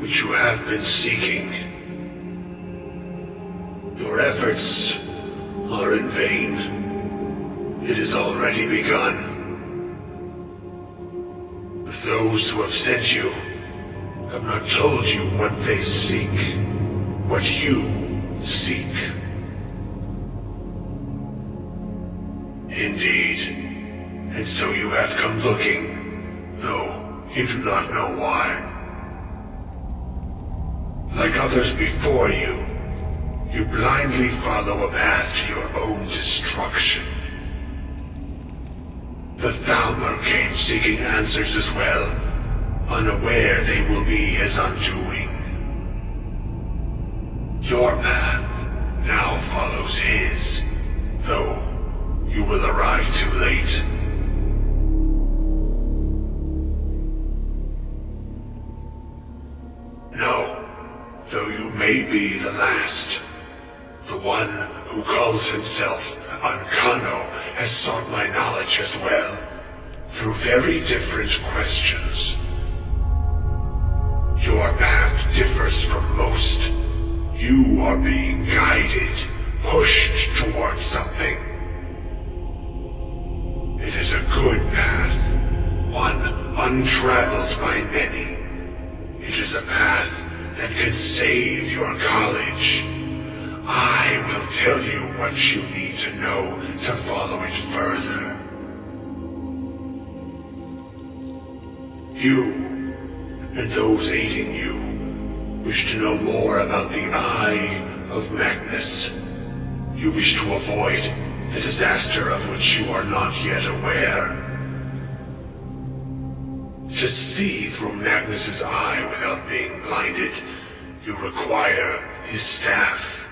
which you have been seeking. Your efforts are in vain. It has already begun. But those who have sent you have not told you what they seek, what you seek. Indeed. And so you have come looking, though you do not know why. Like others before you, you blindly follow a path to your own destruction. The Thalmor came seeking answers as well, unaware they will be his undoing. Your path now follows his, though you will arrive too late. No, though you may be the last. The one who calls himself Ankano has sought my knowledge as well, through very different questions. Your path differs from most. You are being guided, pushed towards something. It is a good path, one untraveled by many. It is a path that could save your college. I will tell you what you need to know to follow it further. You, and those aiding you, wish to know more about the Eye of Magnus. You wish to avoid the disaster of which you are not yet aware. To see through Magnus's eye without being blinded, you require his staff.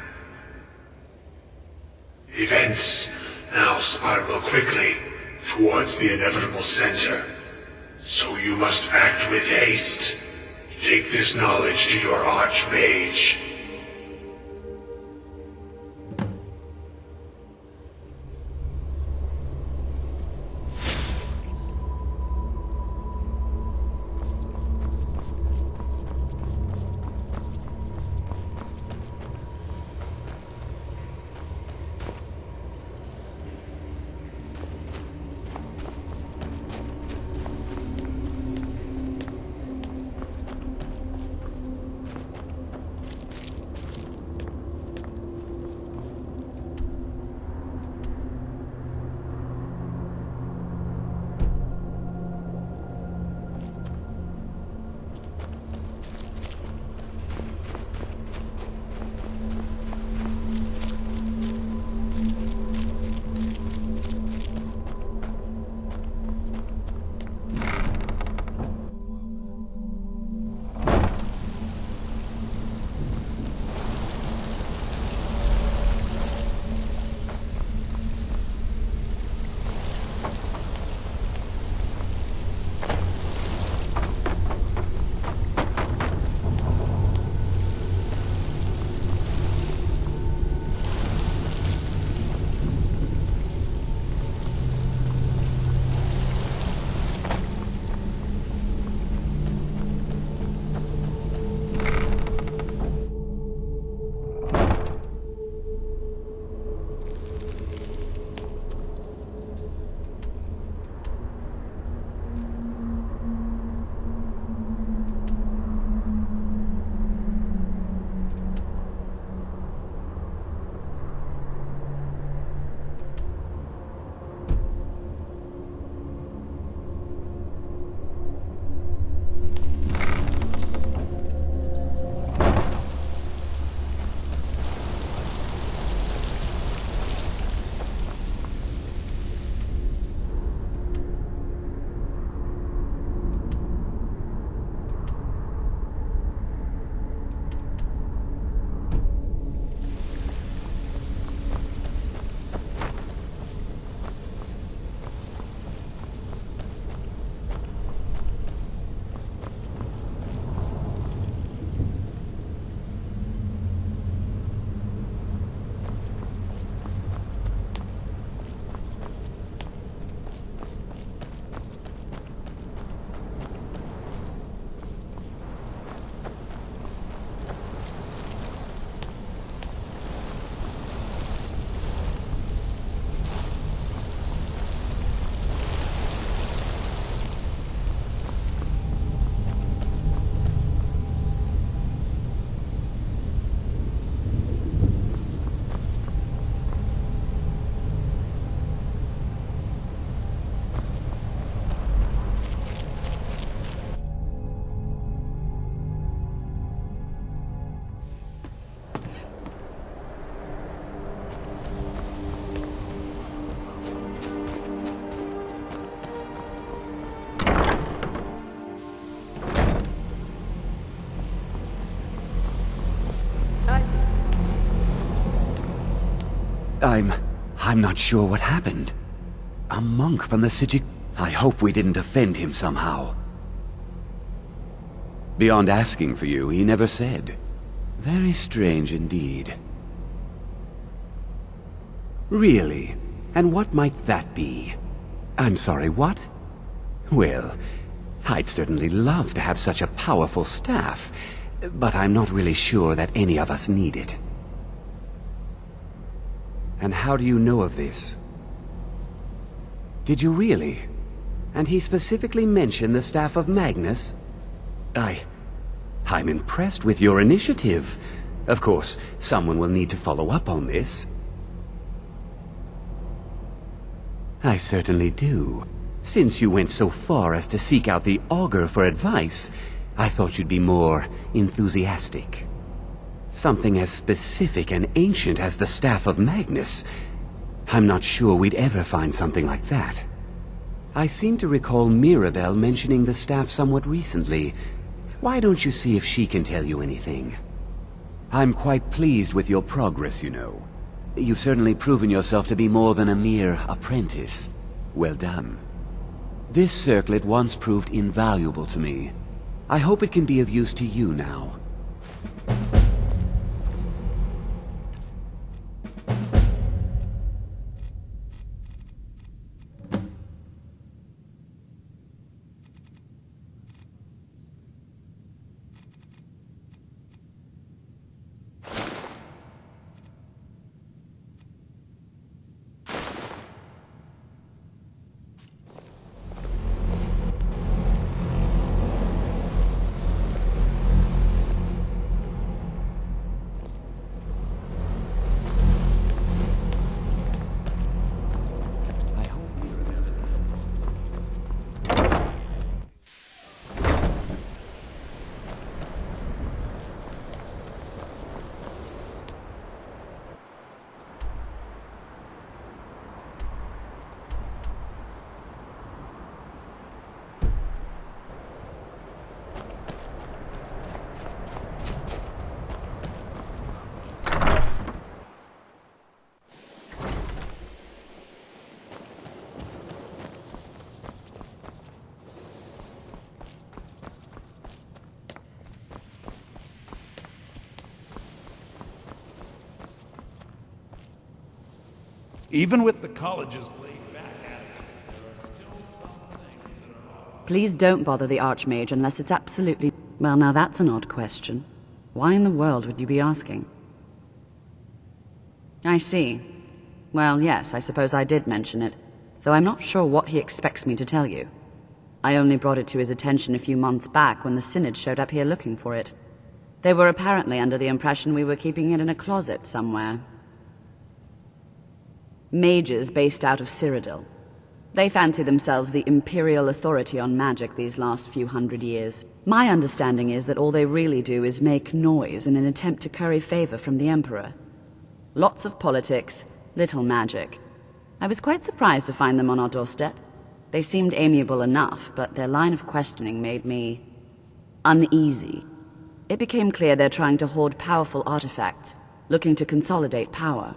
Events now spiral quickly towards the inevitable center, so you must act with haste. Take this knowledge to your Archmage. I'm not sure what happened. A monk from the city. I hope we didn't offend him somehow. Beyond asking for you, he never said. Very strange indeed. Really? And what might that be? I'm sorry, what? Well, I'd certainly love to have such a powerful staff, but I'm not really sure that any of us need it. And how do you know of this? Did you really? And he specifically mentioned the staff of Magnus? I'm impressed with your initiative. Of course, someone will need to follow up on this. I certainly do. Since you went so far as to seek out the Augur for advice, I thought you'd be more enthusiastic. Something as specific and ancient as the staff of Magnus. I'm not sure we'd ever find something like that. I seem to recall Mirabelle mentioning the staff somewhat recently. Why don't you see if she can tell you anything? I'm quite pleased with your progress, you know. You've certainly proven yourself to be more than a mere apprentice. Well done. This circlet once proved invaluable to me. I hope it can be of use to you now. Even with the college's laid-back attitude, there are still some things that are wrong. Please don't bother the Archmage unless it's absolutely... Well, now that's an odd question. Why in the world would you be asking? I see. Well, yes, I suppose I did mention it, though I'm not sure what he expects me to tell you. I only brought it to his attention a few months back when the Synod showed up here looking for it. They were apparently under the impression we were keeping it in a closet somewhere. Mages based out of Cyrodiil. They fancy themselves the imperial authority on magic these last few hundred years. My understanding is that all they really do is make noise in an attempt to curry favor from the Emperor. Lots of politics, little magic. I was quite surprised to find them on our doorstep. They seemed amiable enough, but their line of questioning made me uneasy. It became clear they're trying to hoard powerful artifacts, looking to consolidate power.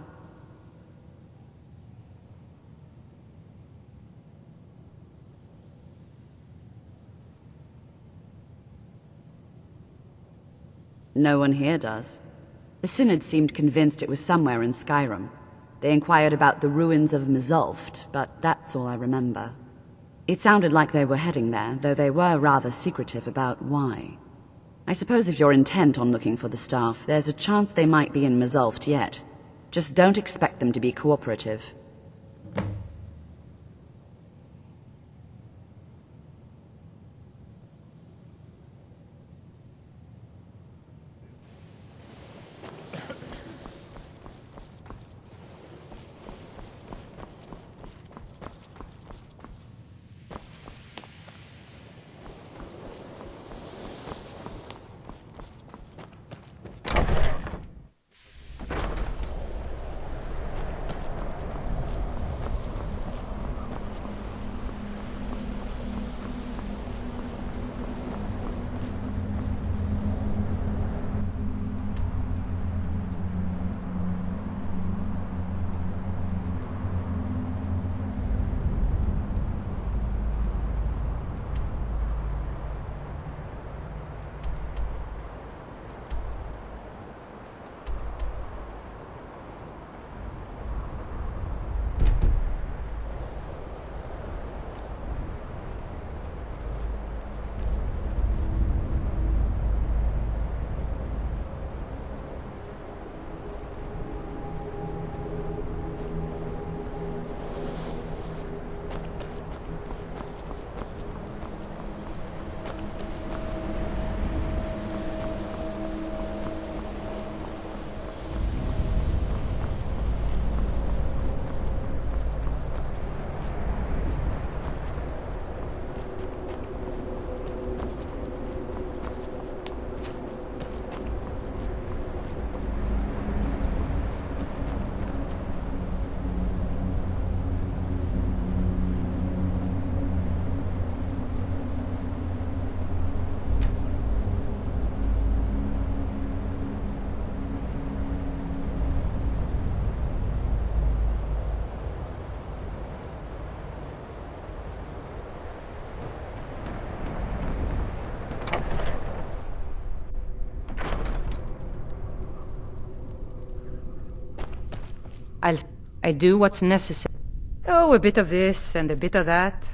No one here does. The Synod seemed convinced it was somewhere in Skyrim. They inquired about the ruins of Mzulft, but that's all I remember. It sounded like they were heading there, though they were rather secretive about why. I suppose if you're intent on looking for the staff, there's a chance they might be in Mzulft yet. Just don't expect them to be cooperative. I do what's necessary. Oh, a bit of this and a bit of that.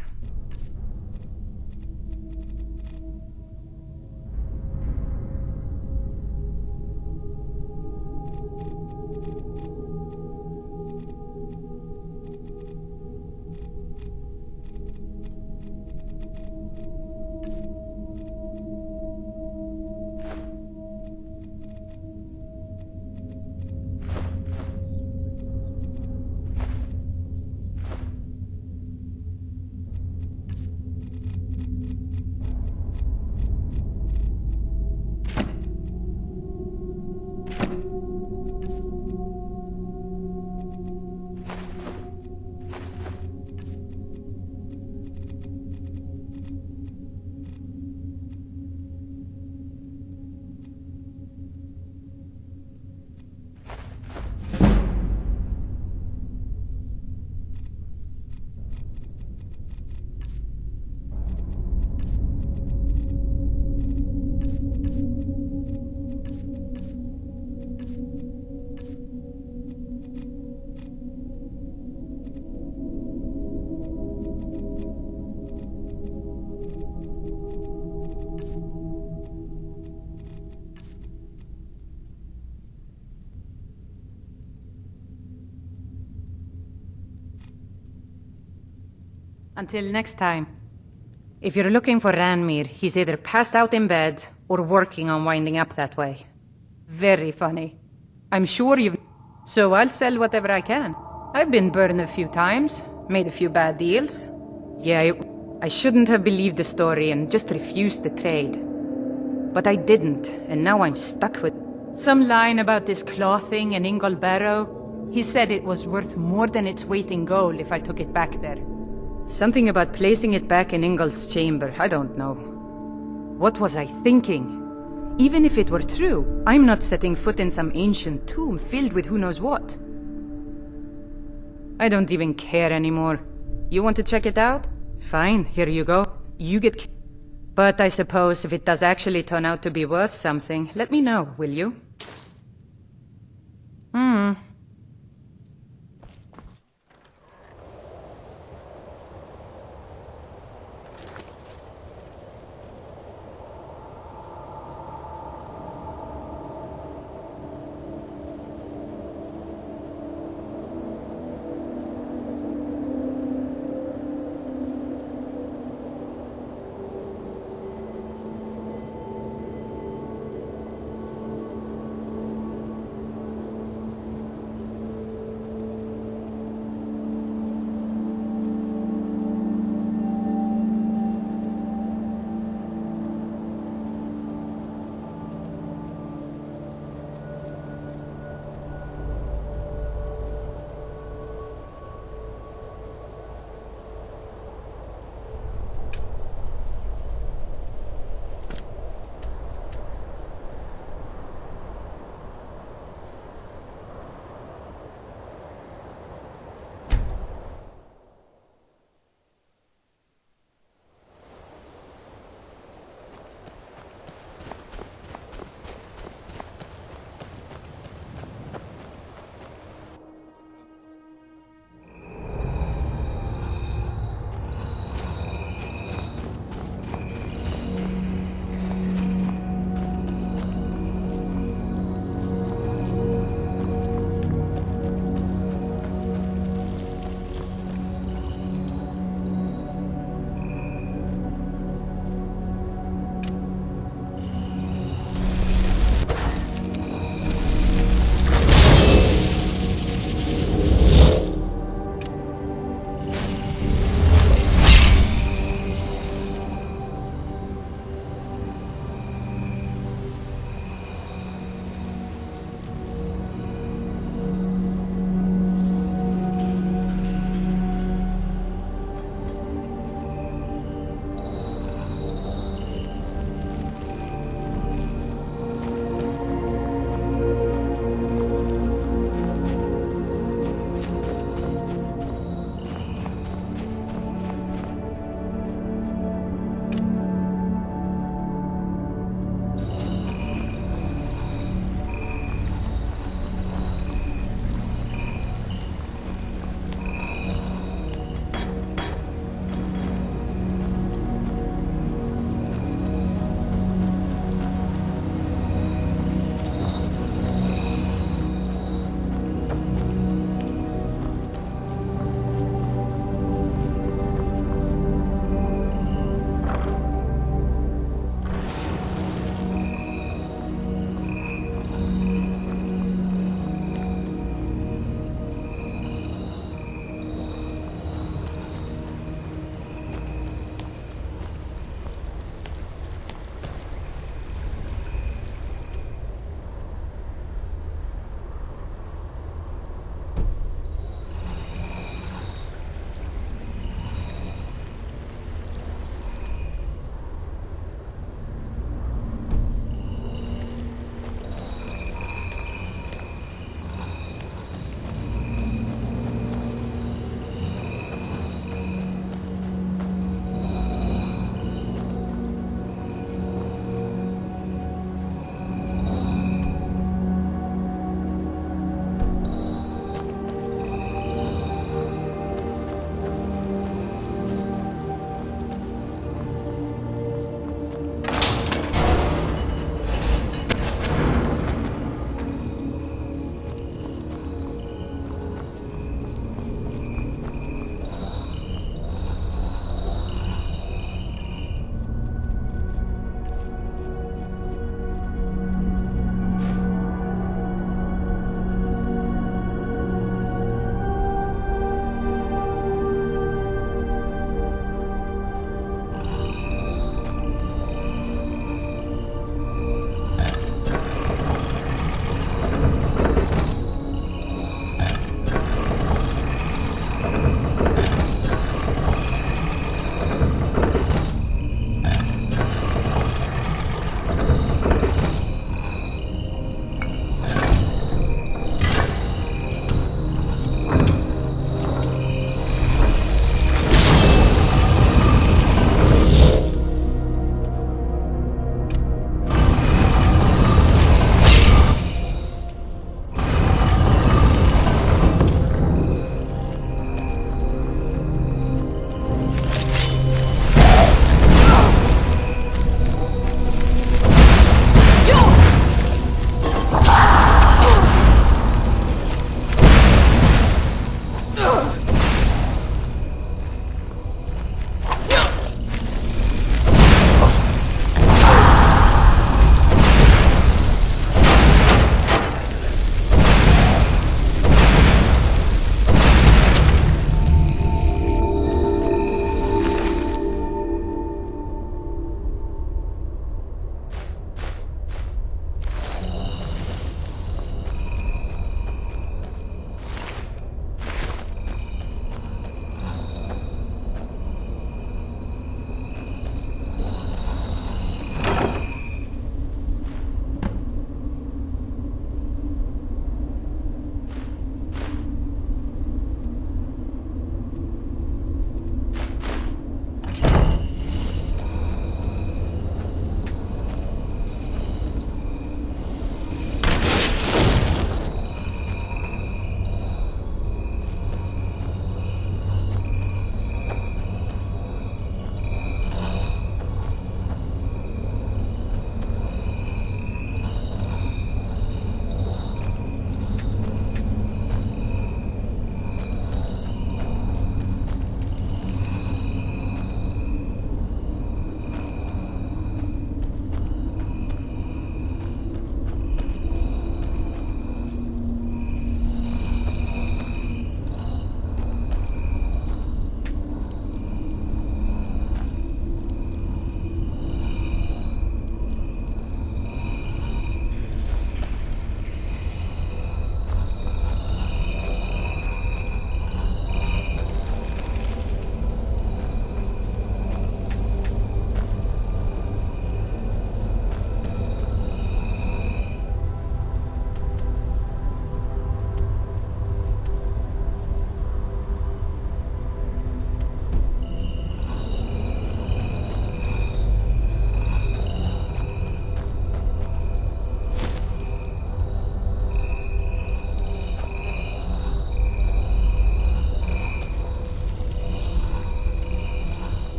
Until next time. If you're looking for Ranmir, he's either passed out in bed or working on winding up that way. Very funny. I'm sure you've... So I'll sell whatever I can. I've been burned a few times, made a few bad deals. Yeah, I shouldn't have believed the story and just refused the trade. But I didn't, and now I'm stuck with... Some line about this clothing in Ingol Barrow. He said it was worth more than its weight in gold if I took it back there. Something about placing it back in Ingol's chamber, I don't know. What was I thinking? Even if it were true, I'm not setting foot in some ancient tomb filled with who knows what. I don't even care anymore. You want to check it out? Fine, here you go. You get... But I suppose if it does actually turn out to be worth something, let me know, will you?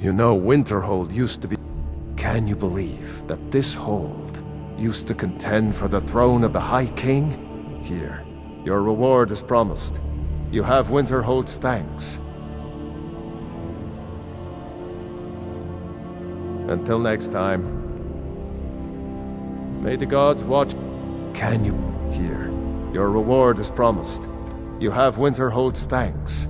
You know, Winterhold used to be... Can you believe that this hold used to contend for the throne of the High King? Here, your reward is promised. You have Winterhold's thanks. Until next time. May the gods watch... Can you... Here, your reward is promised. You have Winterhold's thanks.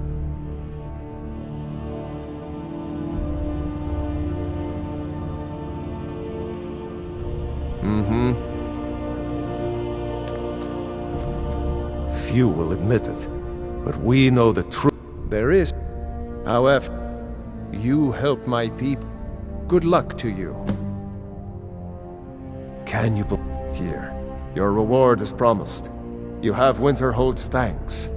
Few will admit it, but we know the truth. There is. However, you help my people. Good luck to you. Can you believe? Here, your reward is promised. You have Winterhold's thanks.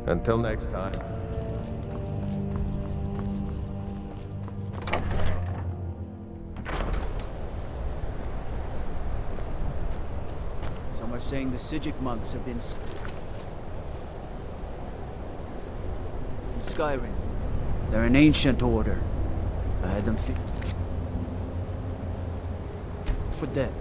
Until next time. Some are saying the Sijic monks have been... in Skyrim. They're an ancient order. I had them for dead.